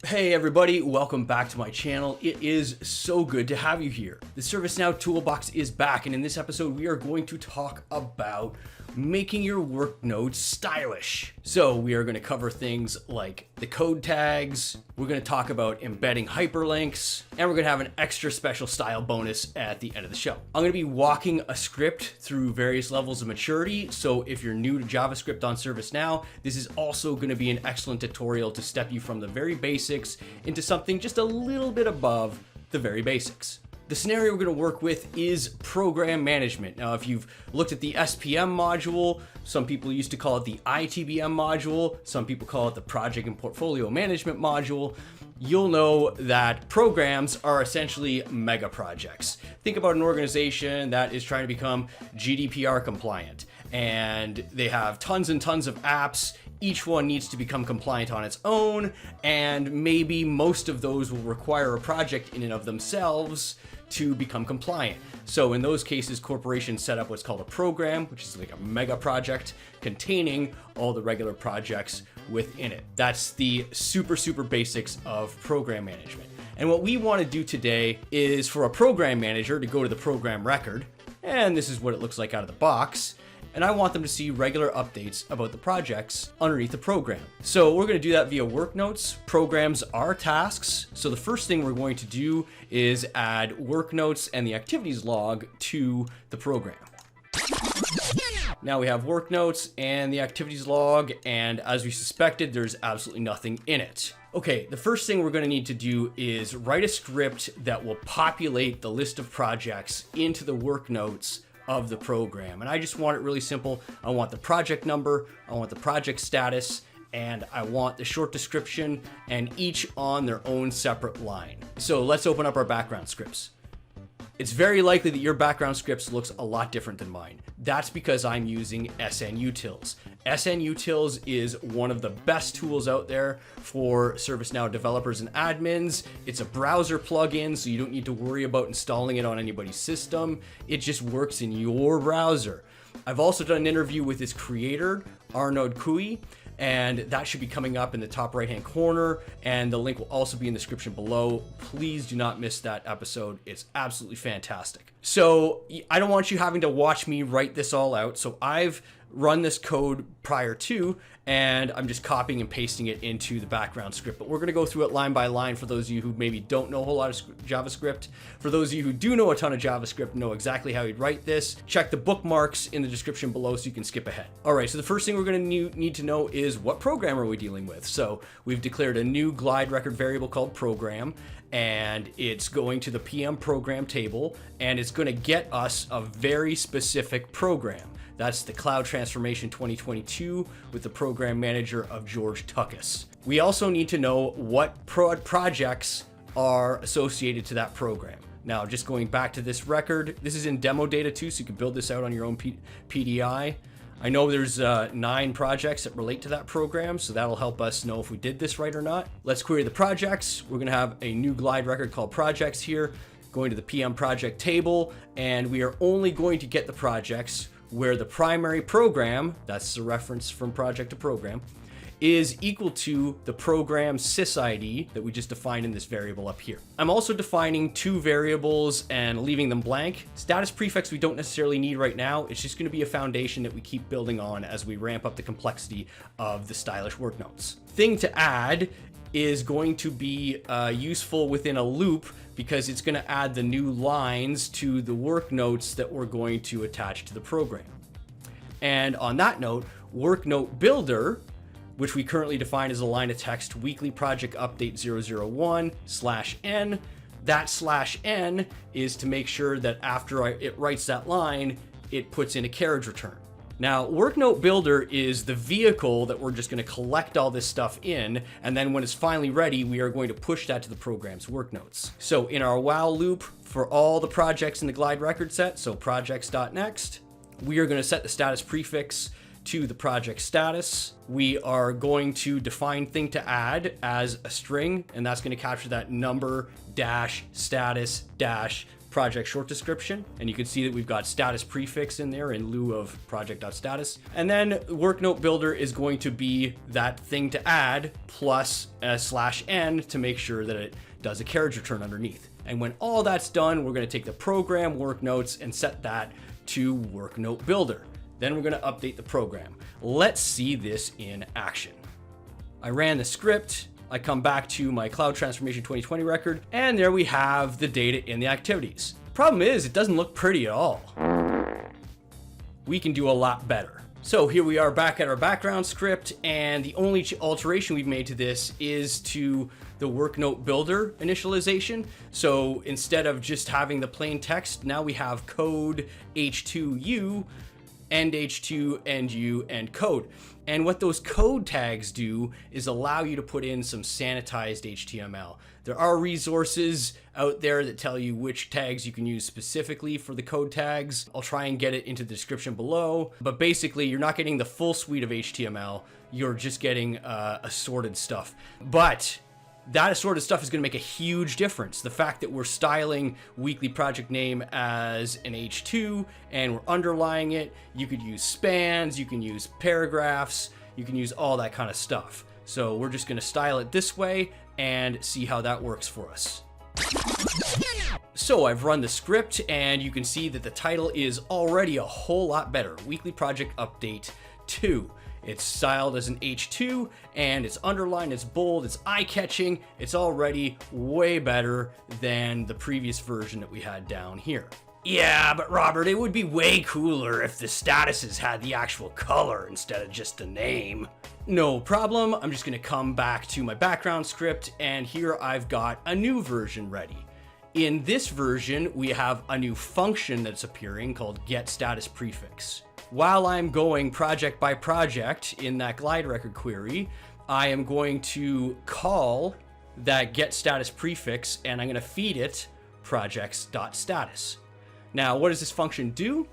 Hey everybody, welcome back to my channel. It is so good to have you here. The ServiceNow Toolbox is back, and in this episode we are going to talk about making your work notes stylish. So we are going to cover things like the code tags, we're going to talk about embedding hyperlinks, and we're going to have an extra special style bonus at the end of the show. I'm going to be walking a script through various levels of maturity, so if you're new to JavaScript on ServiceNow, this is also going to be an excellent tutorial to step you from the very basics into something just a little bit above the very basics. The scenario we're going to work with is program management. Now, if you've looked at the SPM module, some people used to call it the ITBM module, some people call it the project and portfolio management module, you'll know that programs are essentially mega projects. Think about an organization that is trying to become GDPR compliant, and they have tons and tons of apps. Each one needs to become compliant on its own, and maybe most of those will require a project in and of themselves to become compliant. So in those cases, corporations set up what's called a program, which is like a mega project containing all the regular projects within it. That's the super basics of program management. And what we want to do today is for a program manager to go to the program record, and this is what it looks like out of the box, and I want them to see regular updates about the projects underneath the program. So we're going to do that via work notes. Programs are tasks. So the first thing we're going to do is add work notes and the activities log to the program. Now we have work notes and the activities log, and as we suspected, there's absolutely nothing in it. Okay, the first thing we're going to need to do is write a script that will populate the list of projects into the work notes of the program. And I just want it really simple. I want the project number, I want the project status, and I want the short description, and each on their own separate line. So let's open up our background scripts. It's very likely that your background scripts looks a lot different than mine. That's because I'm using SNUtils. SNUtils is one of the best tools out there for ServiceNow developers and admins. It's a browser plugin, so you don't need to worry about installing it on anybody's system. It just works in your browser. I've also done an interview with its creator, Arnaud Cui, and that should be coming up in the top right hand corner, and the link will also be in the description below. Please do not miss that episode. It's absolutely fantastic. So I don't want you having to watch me write this all out, so I've run this code prior to, and I'm just copying and pasting it into the background script. But we're going to go through it line by line for those of you who maybe don't know a whole lot of JavaScript. For those of you who do know a ton of JavaScript, know exactly how you'd write this, check the bookmarks in the description below so you can skip ahead. All right, so the first thing we're going to need to know is what program are we dealing with. So we've declared a new glide record variable called program, and it's going to the PM program table, and it's going to get us a very specific program. That's the Cloud Transformation 2022 with the program manager of George Tuckus. We also need to know what projects are associated to that program. Now, just going back to this record, this is in demo data too, so you can build this out on your own PDI. I know there's 9 projects that relate to that program, so that'll help us know if we did this right or not. Let's query the projects. We're going to have a new glide record called projects here, going to the PM project table, and we are only going to get the projects where the primary program, that's the reference from project to program, is equal to the program sysID that we just defined in this variable up here. I'm also defining 2 variables and leaving them blank. Status prefix we don't necessarily need right now. It's just going to be a foundation that we keep building on as we ramp up the complexity of the stylish work notes. Thing to add is going to be useful within a loop, because it's going to add the new lines to the work notes that we're going to attach to the program. And on that note, work note builder, which we currently define as a line of text, weekly project update 001/n, that /n is to make sure that after it writes that line, it puts in a carriage return. Now, work note builder is the vehicle that we're just going to collect all this stuff in, and then when it's finally ready, we are going to push that to the program's work notes. So in our while loop for all the projects in the glide record set, so projects.next, we are going to set the status prefix to the project status. We are going to define thing to add as a string, and that's going to capture that number dash status dash project short description, and you can see that we've got status prefix in there in lieu of project.status. And then work note builder is going to be that thing to add plus a /n to make sure that it does a carriage return underneath. And when all that's done, we're going to take the program work notes and set that to work note builder. Then we're going to update the program. Let's see this in action. I ran the script. I come back to my Cloud Transformation 2020 record, and there we have the data in the activities. Problem is, it doesn't look pretty at all. We can do a lot better. So here we are back at our background script, and the only alteration we've made to this is to the work note builder initialization. So instead of just having the plain text, now we have code h2u, end h2, end u, and code. And what those code tags do is allow you to put in some sanitized HTML. There are resources out there that tell you which tags you can use specifically for the code tags. I'll try and get it into the description below, but basically you're not getting the full suite of HTML. You're just getting assorted stuff. But that assorted stuff is going to make a huge difference. The fact that we're styling weekly project name as an H2 and we're underlying it, you could use spans, you can use paragraphs, you can use all that kind of stuff. So we're just going to style it this way and see how that works for us. So I've run the script and you can see that the title is already a whole lot better. Weekly Project Update 2. It's styled as an H2 and it's underlined, it's bold, it's eye-catching. It's already way better than the previous version that we had down here. Yeah, but Robert, it would be way cooler if the statuses had the actual color instead of just the name. No problem, I'm just gonna come back to my background script, and here I've got a new version ready. In this version, we have a new function that's appearing called getStatusPrefix. While I'm going project by project in that glide record query, I am going to call that getStatusPrefix, and I'm gonna feed it projects.status. Now, what does this function do?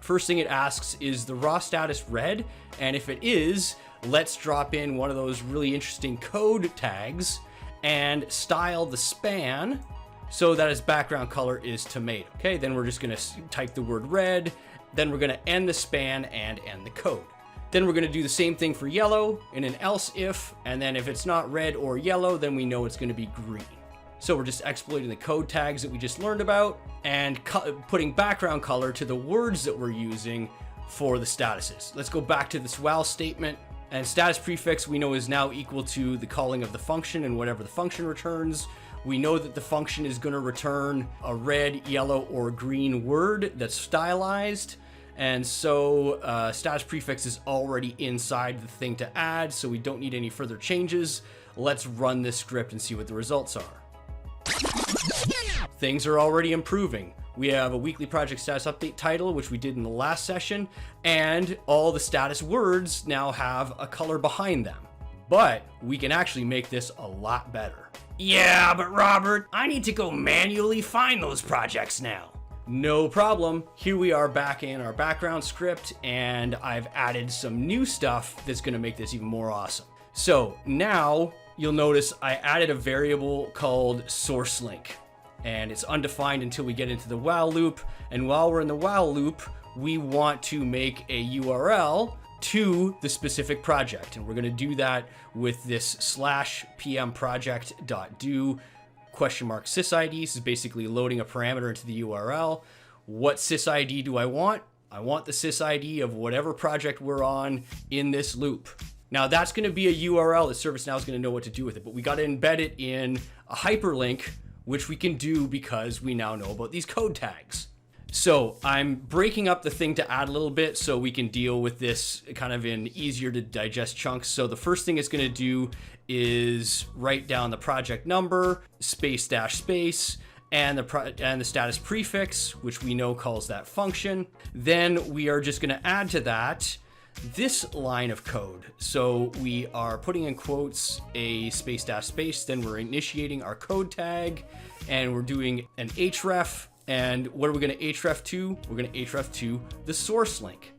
First thing it asks, is the raw status red? And if it is, let's drop in one of those really interesting code tags and style the span so that its background color is tomato. Okay, then we're just gonna type the word red, then we're gonna end the span and end the code. Then we're gonna do the same thing for yellow in an else if, and then if it's not red or yellow, then we know it's gonna be green. So we're just exploiting the code tags that we just learned about and putting background color to the words that we're using for the statuses. Let's go back to this while statement, and status prefix we know is now equal to the calling of the function and whatever the function returns. We know that the function is going to return a red, yellow, or green word that's stylized. And so status prefix is already inside the thing to add, so we don't need any further changes. Let's run this script and see what the results are. Things are already improving. We have a weekly project status update title, which we did in the last session, and all the status words now have a color behind them. But we can actually make this a lot better. Yeah, but Robert, I need to go manually find those projects now. No problem. Here we are back in our background script, and I've added some new stuff that's going to make this even more awesome. So now you'll notice I added a variable called source link, and it's undefined until we get into the while loop. And while we're in the while loop, we want to make a URL to the specific project, and we're going to do that with this /pmproject.do $sysID. This is basically loading a parameter into the URL. What sysID do I want? I want the sysID of whatever project we're on in this loop. Now that's going to be a URL that ServiceNow is going to know what to do with it, but we got to embed it in a hyperlink, which we can do because we now know about these code tags. So I'm breaking up the thing to add a little bit so we can deal with this kind of in easier to digest chunks. So the first thing it's going to do is write down the project number, space dash space, and the status prefix, which we know calls that function. Then we are just going to add to that this line of code. So we are putting in quotes a space dash space, then we're initiating our code tag, and we're doing an href. And what are we going to href to? We're going to href to the source link.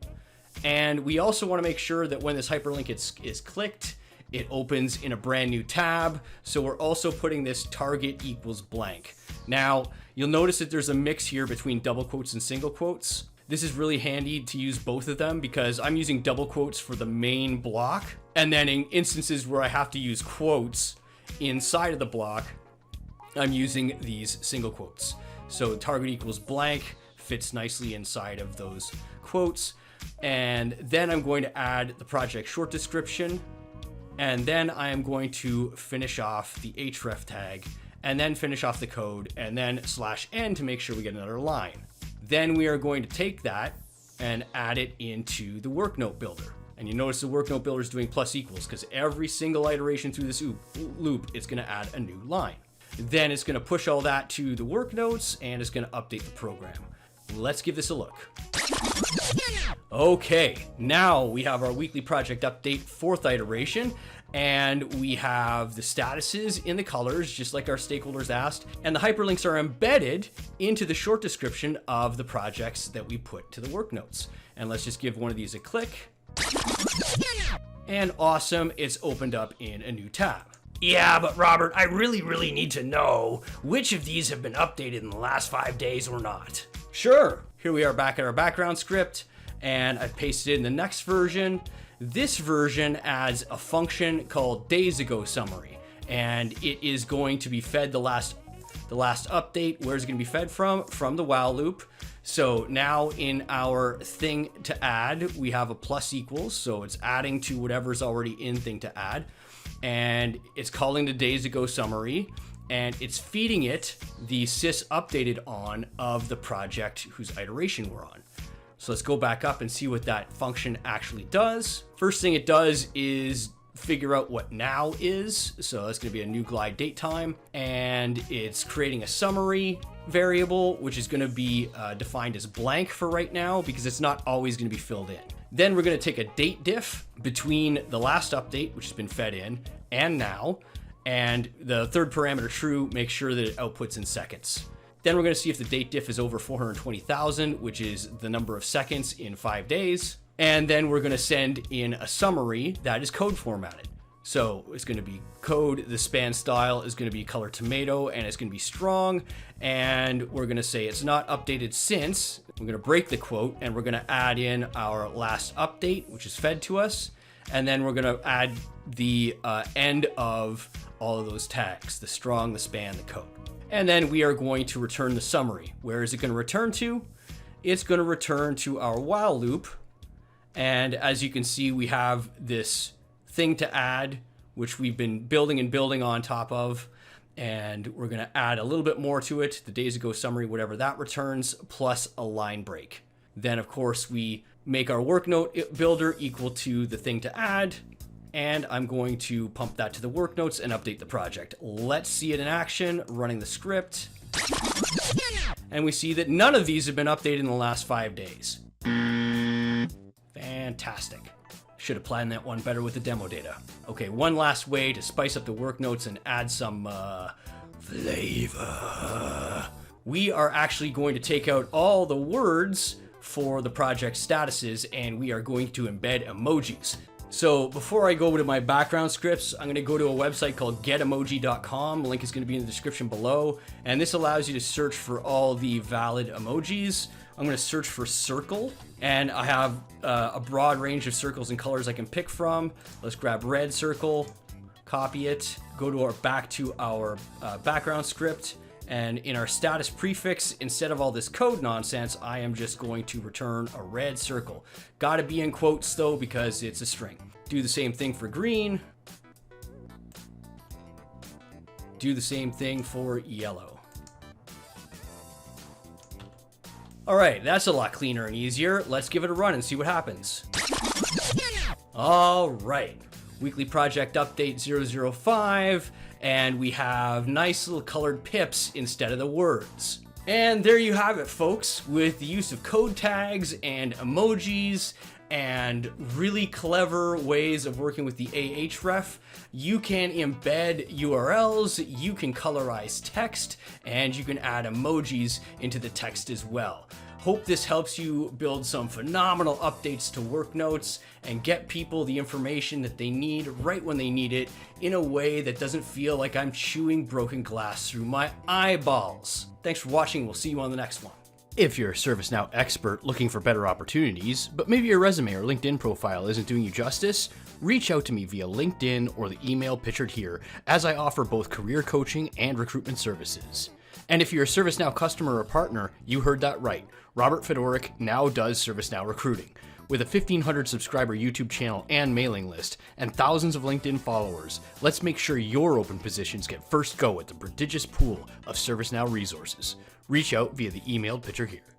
And we also want to make sure that when this hyperlink is clicked, it opens in a brand new tab. So we're also putting this target equals blank. Now, you'll notice that there's a mix here between double quotes and single quotes. This is really handy to use both of them because I'm using double quotes for the main block. And then in instances where I have to use quotes inside of the block, I'm using these single quotes. So target equals blank fits nicely inside of those quotes. And then I'm going to add the project short description. And then I am going to finish off the href tag and then finish off the code and then /n to make sure we get another line. Then we are going to take that and add it into the work note builder. And you notice the work note builder is doing plus equals because every single iteration through this loop, it's going to add a new line. Then it's going to push all that to the work notes and it's going to update the program. Let's give this a look. Okay, now we have our weekly project update 4th iteration, and we have the statuses in the colors, just like our stakeholders asked, and the hyperlinks are embedded into the short description of the projects that we put to the work notes. And let's just give one of these a click. And awesome, it's opened up in a new tab. Yeah, but Robert, I really need to know which of these have been updated in the last 5 days or not. Sure. Here we are back at our background script, and I've pasted it in the next version. This version adds a function called days ago summary, and it is going to be fed the last update. Where's it going to be fed from? From the while loop. So now in our thing to add, we have a plus equals, so it's adding to whatever's already in thing to add, and it's calling the days ago summary. And it's feeding it the sys updated on of the project whose iteration we're on. So let's go back up and see what that function actually does. First thing it does is figure out what now is. So that's going to be a new glide date time. And it's creating a summary variable, which is going to be defined as blank for right now because it's not always going to be filled in. Then we're going to take a date diff between the last update, which has been fed in, and now. And the third parameter true, make sure that it outputs in seconds. Then we're going to see if the date diff is over 420,000, which is the number of seconds in 5 days. And then we're going to send in a summary that is code formatted. So it's going to be code, the span style is going to be color tomato, and it's going to be strong. And we're going to say it's not updated since. We're going to break the quote, and we're going to add in our last update, which is fed to us. And then we're going to add the end of all of those tags, the strong, the span, the code. And then we are going to return the summary. Where is it going to return to? It's going to return to our while loop. And as you can see, we have this thing to add, which we've been building and building on top of. And we're going to add a little bit more to it, the days ago summary, whatever that returns, plus a line break. Then, of course, we make our work note builder equal to the thing to add. And I'm going to pump that to the work notes and update the project. Let's see it in action, running the script. And we see that none of these have been updated in the last 5 days. Fantastic. Should have planned that one better with the demo data. Okay, one last way to spice up the work notes and add some flavor. We are actually going to take out all the words for the project statuses, and we are going to embed emojis. So before I go to my background scripts, I'm going to go to a website called getemoji.com. The link is going to be in the description below. And this allows you to search for all the valid emojis. I'm going to search for circle, and I have a broad range of circles and colors I can pick from. Let's grab red circle, copy it, go to back to our background script. And in our status prefix, instead of all this code nonsense, I am just going to return a red circle. Gotta be in quotes though, because it's a string. Do the same thing for green. Do the same thing for yellow. All right, that's a lot cleaner and easier. Let's give it a run and see what happens. All right, weekly project update 005. And we have nice little colored pips instead of the words. And there you have it, folks. With the use of code tags and emojis and really clever ways of working with the Ahref, you can embed URLs, you can colorize text, and you can add emojis into the text as well. Hope this helps you build some phenomenal updates to worknotes and get people the information that they need right when they need it in a way that doesn't feel like I'm chewing broken glass through my eyeballs. Thanks for watching. We'll see you on the next one. If you're a ServiceNow expert looking for better opportunities, but maybe your resume or LinkedIn profile isn't doing you justice, reach out to me via LinkedIn or the email pictured here, as I offer both career coaching and recruitment services. And if you're a ServiceNow customer or partner, you heard that right. Robert Fedoruk now does ServiceNow recruiting. With a 1,500 subscriber YouTube channel and mailing list, and thousands of LinkedIn followers, let's make sure your open positions get first go at the prodigious pool of ServiceNow resources. Reach out via the email pictured here.